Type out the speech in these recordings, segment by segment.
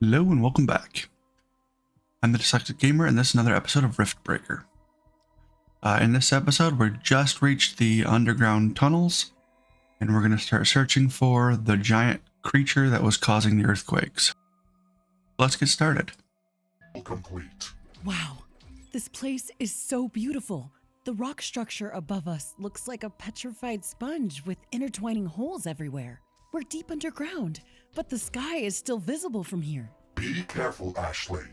Hello and welcome back. I'm the Dyslexic Gamer and this is another episode of RiftBreaker. In this episode, we just reached the underground tunnels and we're going to start searching for the giant creature that was causing the earthquakes. Let's get started. Complete. Wow, this place is so beautiful. The rock structure above us looks like a petrified sponge with intertwining holes everywhere. We're deep underground, but the sky is still visible from here. Be careful, Ashley.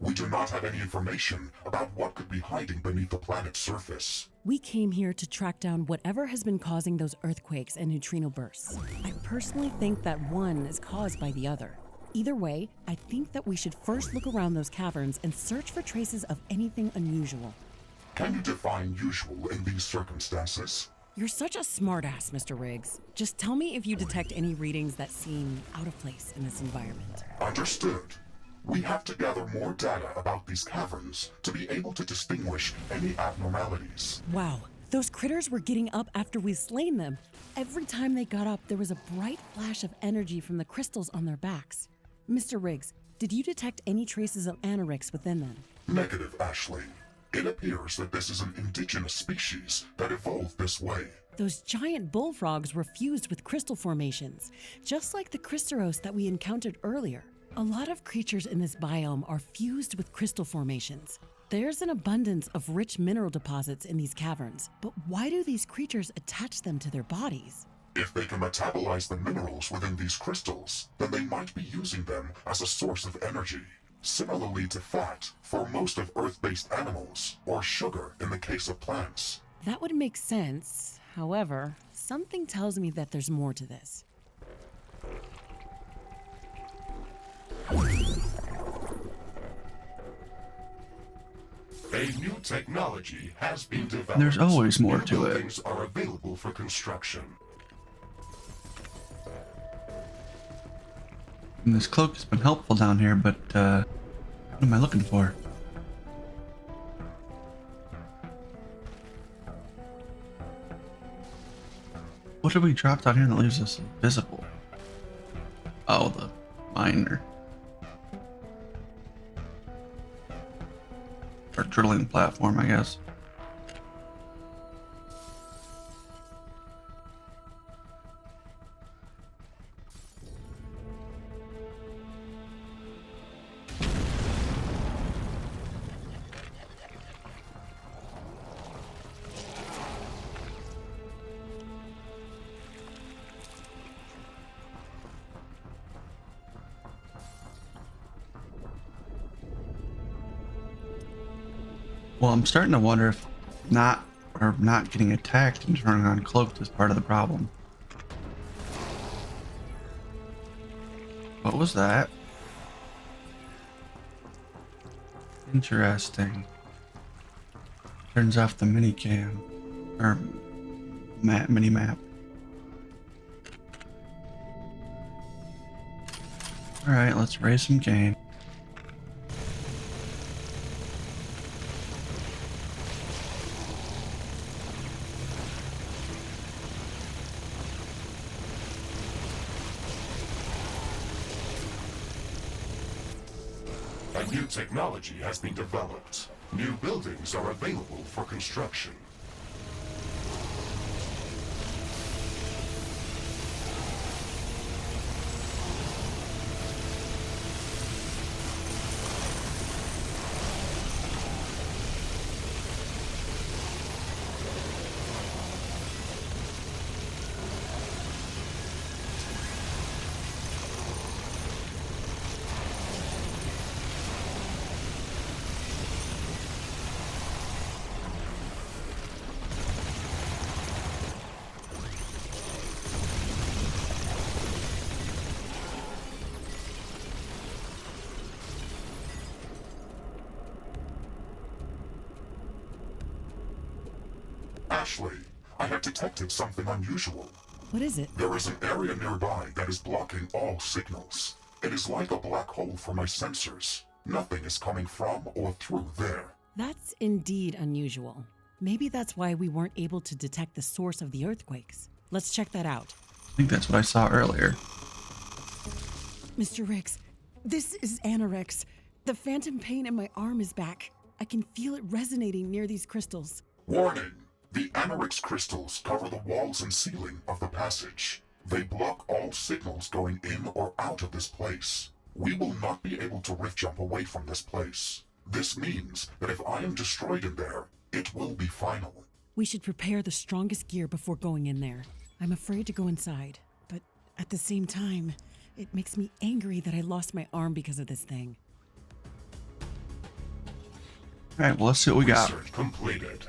We do not have any information about what could be hiding beneath the planet's surface. We came here to track down whatever has been causing those earthquakes and neutrino bursts. I personally think that one is caused by the other. Either way, I think that we should first look around those caverns and search for traces of anything unusual. Can you define usual in these circumstances? You're such a smartass, Mr. Riggs. Just tell me if you detect any readings that seem out of place in this environment. Understood. We have to gather more data about these caverns to be able to distinguish any abnormalities. Wow, those critters were getting up after we slain them. Every time they got up, there was a bright flash of energy from the crystals on their backs. Mr. Riggs, did you detect any traces of anorix within them? Negative, Ashley. It appears that this is an indigenous species that evolved this way. Those giant bullfrogs were fused with crystal formations, just like the Cristeros that we encountered earlier. A lot of creatures in this biome are fused with crystal formations. There's an abundance of rich mineral deposits in these caverns, but why do these creatures attach them to their bodies? If they can metabolize the minerals within these crystals, then they might be using them as a source of energy. Similarly to fat for most of Earth-based animals, or sugar in the case of plants. That would make sense. However, something tells me that there's more to this. A new technology has been developed. There's always more to it. Buildings are available for construction. And this cloak has been helpful down here, but what am I looking for? What did we drop down here that leaves us invisible? Oh, the miner. Or drilling platform, I guess. Well, I'm starting to wonder if not getting attacked and turning on cloaked is part of the problem. What was that? Interesting. Turns off the mini cam or mini map. All right, let's raise some gain. A new technology has been developed. New buildings are available for construction. Ashley, I have detected something unusual. What is it? There is an area nearby that is blocking all signals. It is like a black hole for my sensors. Nothing is coming from or through there. That's indeed unusual. Maybe that's why we weren't able to detect the source of the earthquakes. Let's check that out. I think that's what I saw earlier. Mr. Riggs, This is anorexia. The phantom pain in my arm is back. I can feel it resonating near these crystals. Warning! The anorexia crystals cover the walls and ceiling of the passage. They block all signals going in or out of this place. We will not be able to rift jump away from this place. This means that if I am destroyed in there, it will be final. We should prepare the strongest gear before going in there. I'm afraid to go inside, but at the same time, it makes me angry that I lost my arm because of this thing. All right, well, let's see what we got. Research completed.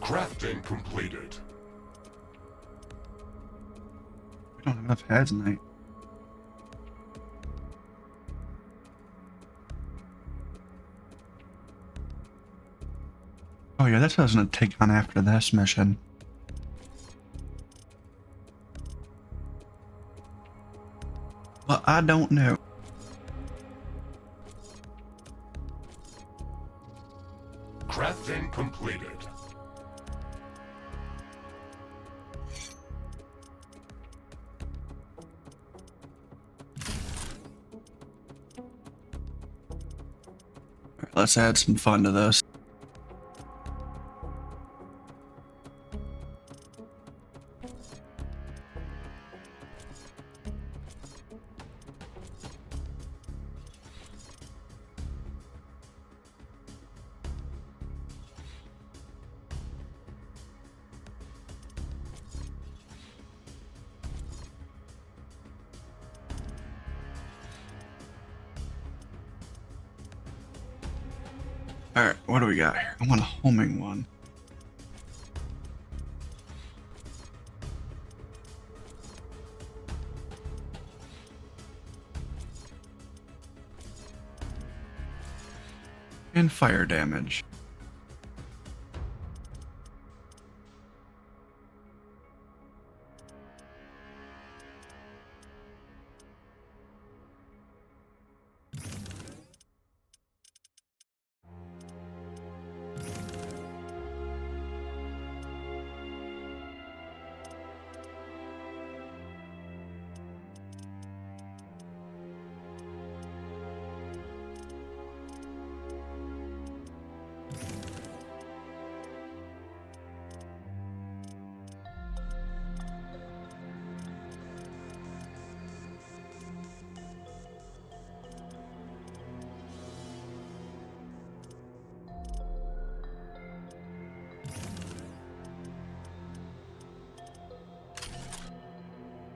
Crafting completed. We don't have enough heads tonight. Oh yeah, that's what I was gonna take on after this mission. But I don't know. Crafting completed. Let's add some fun to this. Alright, what do we got here? I want a homing one. And fire damage.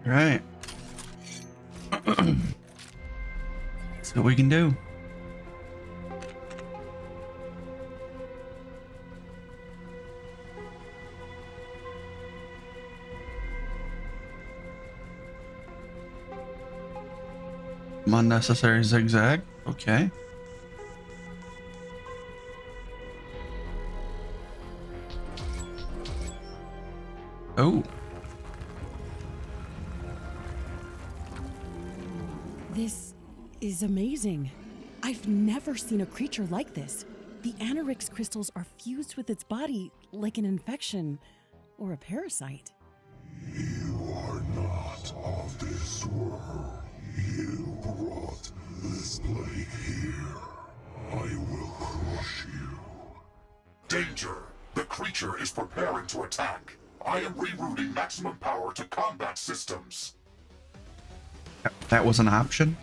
Right. See what we can do. Unnecessary zigzag. Okay. Oh. This is amazing. I've never seen a creature like this. The anorexia crystals are fused with its body like an infection or a parasite. You are not of this world. You brought this plague here. I will crush you. Danger! The creature is preparing to attack. I am rerouting maximum power to combat systems. That was an option.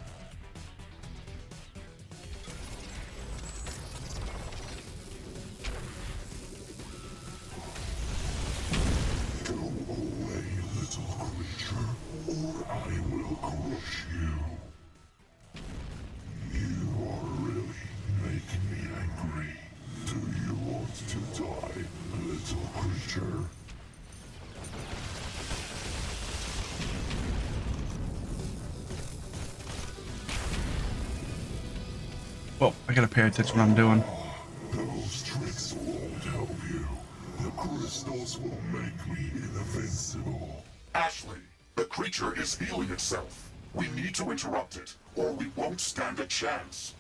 Go away, little creature, or I will crush you. You are really making me angry. Do you want to die, little creature? Whoa, I gotta pay attention to what I'm doing. crystals will make me invincible. Ashley, the creature is healing itself. We need to interrupt it, or we won't stand a chance.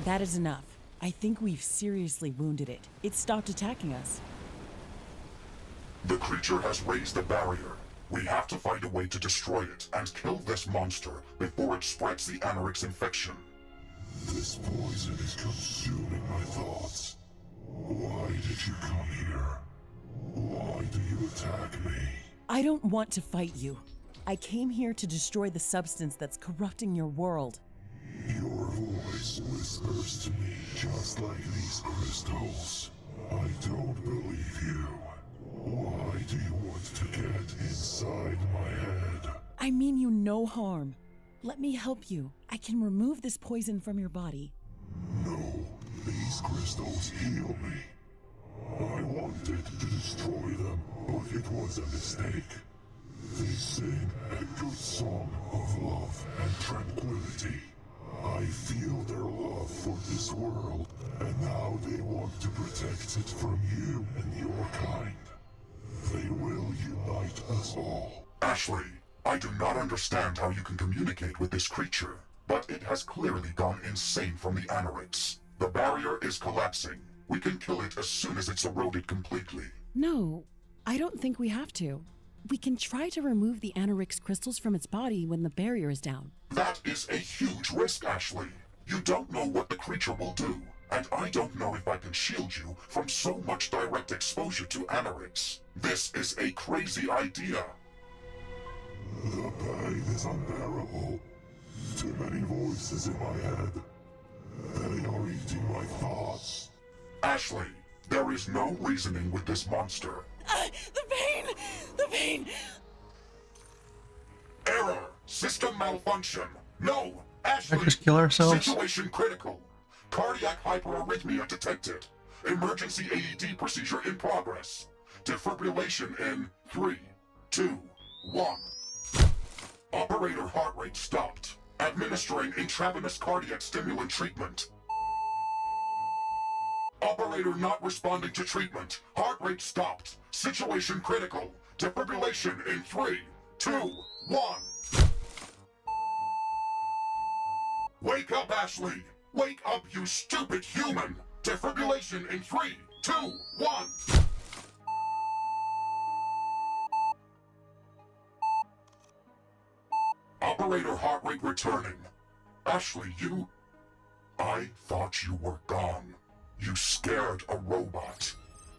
That is enough. I think we've seriously wounded it. It stopped attacking us. The creature has raised a barrier. We have to find a way to destroy it and kill this monster before it spreads the Anorix infection. This poison is consuming my thoughts. Why did you come here? Why do you attack me? I don't want to fight you. I came here to destroy the substance that's corrupting your world. Your voice whispers to me just like these crystals. I don't believe you. Why do you want to get inside my head? I mean you no harm. Let me help you. I can remove this poison from your body. No, these crystals heal me. I wanted to destroy them, but it was a mistake. They sing a good song of love and tranquility. I feel their love for this world, and now they want to protect it from you and your kind. They will unite us all. Ashley, I do not understand how you can communicate with this creature, but it has clearly gone insane from the Anorix. The barrier is collapsing. We can kill it as soon as it's eroded completely. No, I don't think we have to. We can try to remove the Anorix crystals from its body when the barrier is down. That is a huge risk, Ashley. You don't know what the creature will do, and I don't know if I can shield you from so much direct exposure to Anorix. This is a crazy idea. The pain is unbearable. Too many voices in my head. They are eating my thoughts. Ashley, there is no reasoning with this monster. The pain! The pain! Error! System malfunction! No! Ashley! Let's just kill ourselves. Situation critical. Cardiac hyperarrhythmia detected. Emergency AED procedure in progress. Defibrillation in 3, 2, 1. Operator heart rate stopped. Administering intravenous cardiac stimulant treatment. Operator not responding to treatment. Heart rate stopped. Situation critical. Defibrillation in 3, 2, 1. Wake up, Ashley! Wake up, you stupid human! Defibrillation in 3, 2, 1. Operator heart rate returning. Ashley, you... I thought you were gone. You scared a robot.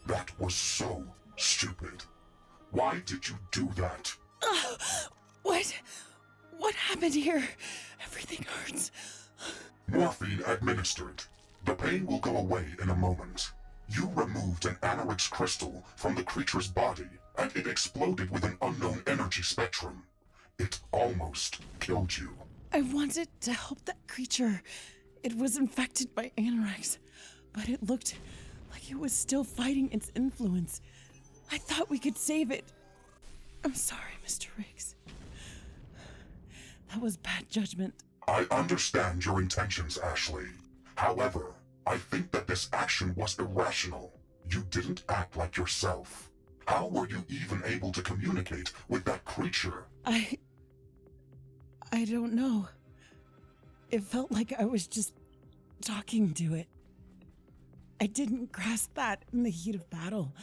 That was so stupid. Why did you do that? What happened here? Everything hurts. Morphine administered. The pain will go away in a moment. You removed an Anorix crystal from the creature's body, and it exploded with an unknown energy spectrum. It almost killed you. I wanted to help that creature. It was infected by Anorix, but it looked like it was still fighting its influence. I thought we could save it. I'm sorry, Mr. Riggs. That was bad judgment. I understand your intentions, Ashley. However, I think that this action was irrational. You didn't act like yourself. How were you even able to communicate with that creature? I don't know. It felt like I was just talking to it. I didn't grasp that in the heat of battle.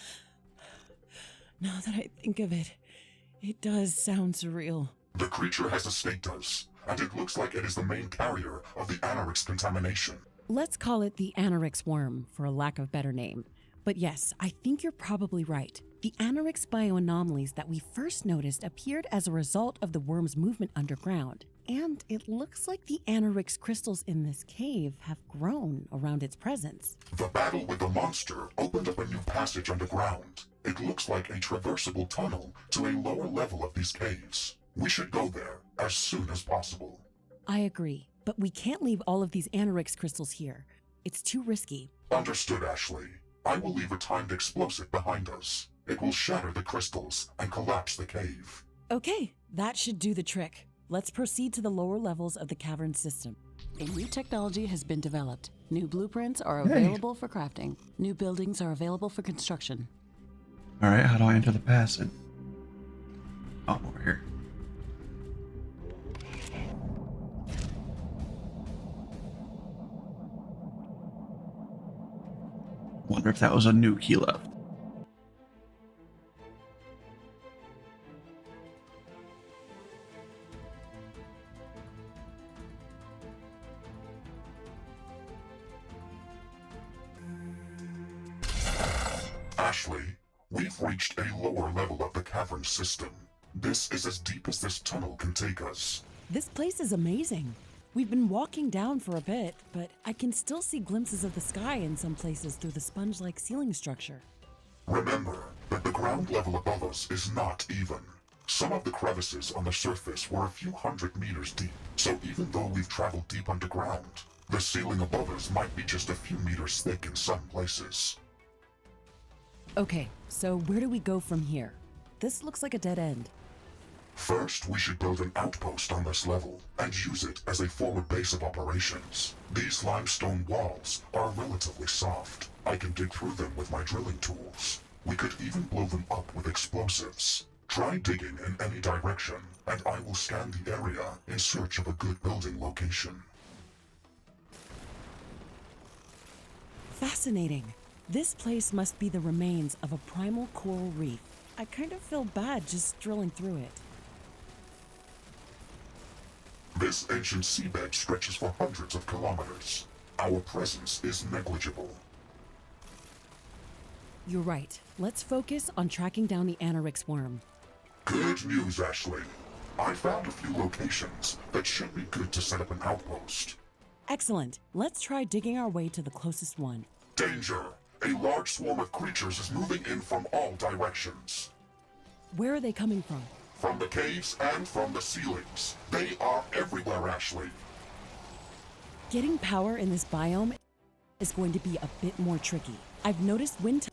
Now that I think of it, it does sound surreal. The creature has escaped us, and it looks like it is the main carrier of the Anorix contamination. Let's call it the Anorix worm, for a lack of better name. But yes, I think you're probably right. The Anorix bioanomalies that we first noticed appeared as a result of the worm's movement underground. And it looks like the Anorix crystals in this cave have grown around its presence. The battle with the monster opened up a new passage underground. It looks like a traversable tunnel to a lower level of these caves. We should go there as soon as possible. I agree, but we can't leave all of these Anorix crystals here. It's too risky. Understood, Ashley. I will leave a timed explosive behind us. It will shatter the crystals and collapse the cave. Okay, that should do the trick. Let's proceed to the lower levels of the cavern system. A new technology has been developed. New blueprints are available for crafting. New buildings are available for construction. Alright, how do I enter the passage? Oh, over here. Wonder if that was a new key left. Ashley, we've reached a lower level of the cavern system. This is as deep as this tunnel can take us. This place is amazing. We've been walking down for a bit, but I can still see glimpses of the sky in some places through the sponge-like ceiling structure. Remember that the ground level above us is not even. Some of the crevices on the surface were a few hundred meters deep, so even though we've traveled deep underground, the ceiling above us might be just a few meters thick in some places. Okay, so where do we go from here? This looks like a dead end. First, we should build an outpost on this level and use it as a forward base of operations. These limestone walls are relatively soft. I can dig through them with my drilling tools. We could even blow them up with explosives. Try digging in any direction, and I will scan the area in search of a good building location. Fascinating. This place must be the remains of a primal coral reef. I kind of feel bad just drilling through it. This ancient seabed stretches for hundreds of kilometers. Our presence is negligible. You're right. Let's focus on tracking down the Anorix worm. Good news, Ashley. I found a few locations that should be good to set up an outpost. Excellent. Let's try digging our way to the closest one. Danger! A large swarm of creatures is moving in from all directions. Where are they coming from? From the caves and from the ceilings. They are everywhere, Ashley. Getting power in this biome is going to be a bit more tricky. I've noticed wind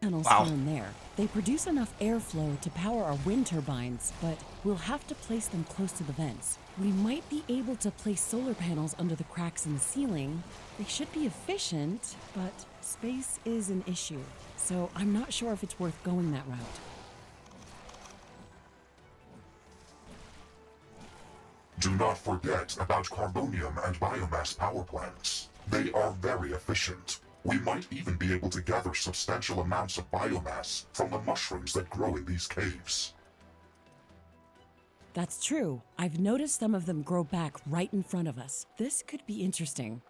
tunnels here and there. They produce enough airflow to power our wind turbines, but we'll have to place them close to the vents. We might be able to place solar panels under the cracks in the ceiling. They should be efficient, but space is an issue, so I'm not sure if it's worth going that route. Do not forget about carbonium and biomass power plants. They are very efficient. We might even be able to gather substantial amounts of biomass from the mushrooms that grow in these caves. That's true. I've noticed some of them grow back right in front of us. This could be interesting.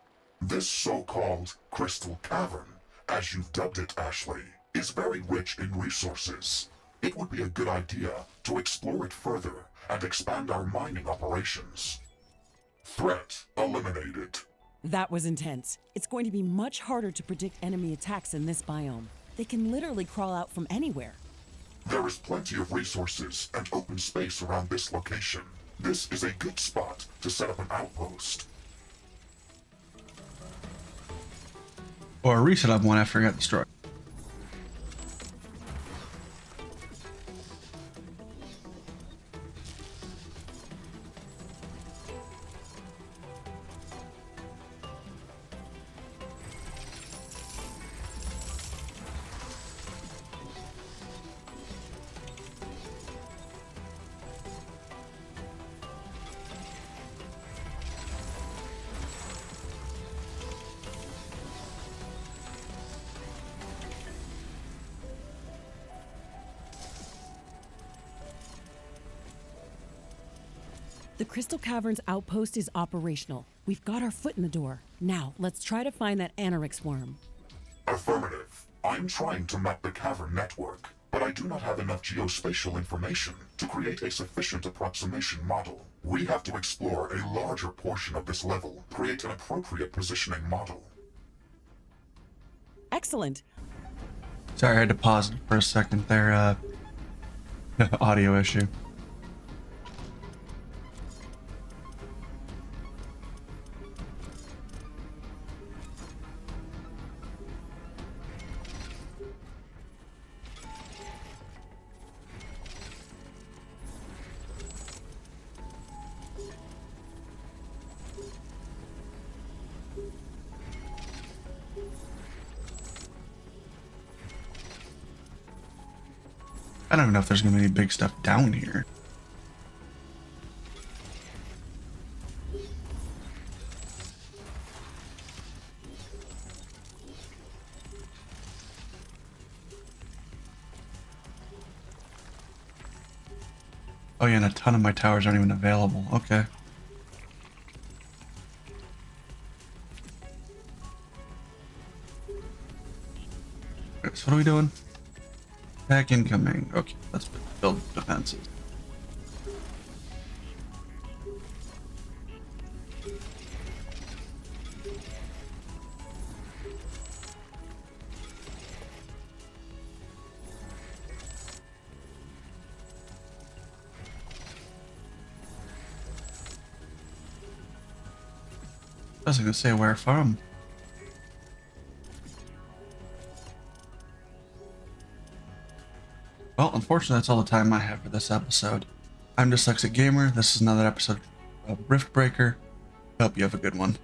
This so-called crystal cavern, as you've dubbed it, Ashley, is very rich in resources. It would be a good idea to explore it further and expand our mining operations. Threat eliminated. That was intense. It's going to be much harder to predict enemy attacks in this biome. They can literally crawl out from anywhere. There is plenty of resources and open space around this location. This is a good spot to set up an outpost. Or reset up one after it got destroyed. The Crystal Caverns outpost is operational. We've got our foot in the door. Now, let's try to find that Anorix worm. Affirmative. I'm trying to map the cavern network, but I do not have enough geospatial information to create a sufficient approximation model. We have to explore a larger portion of this level, create an appropriate positioning model. Excellent. Sorry, I had to pause it for a second there. Audio issue. I don't even know if there's gonna be any big stuff down here. Oh yeah, and a ton of my towers aren't even available. Okay. Okay, so what are we doing? Attack incoming. Okay, let's build defenses. I was gonna say where from. Well, unfortunately, that's all the time I have for this episode. I'm Dyslexic Gamer. This is another episode of RiftBreaker. Hope you have a good one.